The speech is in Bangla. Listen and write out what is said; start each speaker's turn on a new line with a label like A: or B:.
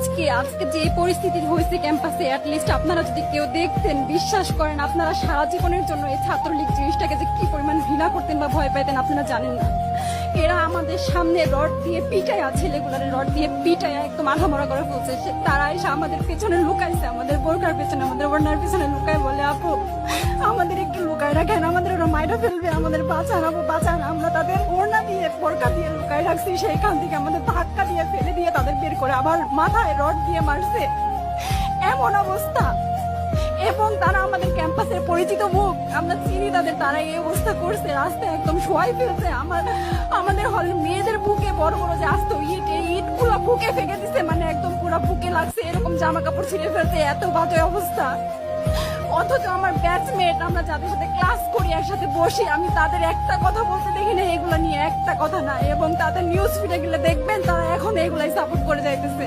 A: আজকে আজকে যে পরিস্থিতি হয়েছে ক্যাম্পাসে, অ্যাটলিস্ট আপনারা যদি কেউ দেখতেন, বিশ্বাস করেন আপনারা সারা জীবনের জন্য এই ছাত্রলীগ জিনিসটাকে যে কি পরিমাণ ঘৃণা করতেন বা ভয় পাইতেন আপনারা জানেন না। এরা আমাদের সামনে রড দিয়ে পিটায়া, ছেলেগুলারে রড দিয়ে পিটায়া একদম মাথা মরা করে ফেলছে। তারা এসে আমাদের পেছনে লুকাইছে, আমাদের বোরকার পেছনে, আমাদের ওড়নার পেছনে লুকায় বলে, আপু আমাদের একটু লুকায় রাখেন, আমাদের ওরা মাইরা ফেলবে, আমাদের বাঁচান আপু বাঁচান। আমরা তাদের ওড়না দিয়ে বোরকা দিয়ে লুকায় রাখছি, সেইখান থেকে আমাদের ধাক্কা দিয়ে ফেলে দিয়ে তাদের বের করে আবার মাথায় রড দিয়ে মারছে, এমন অবস্থা। এবং তারা আমাদের ক্যাম্পাসের পরিচিত মুখ, আমরা চিনি তাদের, তারা এই অবস্থা করছে, রাস্তায় একদম শোয়াই ফেলছে। আমাদের হলের মেয়েদের বুকে বড় বড় যে আসতো ইট, এই ইট গুলা বুকে ফেঁকে দিচ্ছে, মানে একদম পুরো বুকে লাগছে, এরকম জামা কাপড় ছিঁড়ে ফেলছে, এত বাজে অবস্থা। অথচ আমার ব্যাচমেট, আমরা যাদের সাথে ক্লাস করি, একসাথে বসি, আমি তাদের একটা কথা বলতে দেখি না এগুলা নিয়ে, একটা কথা না। এবং তাদের নিউজ ফিডে গেলে দেখবেন তারা এখন এগুলাই সাপোর্ট করে যাইতেছে।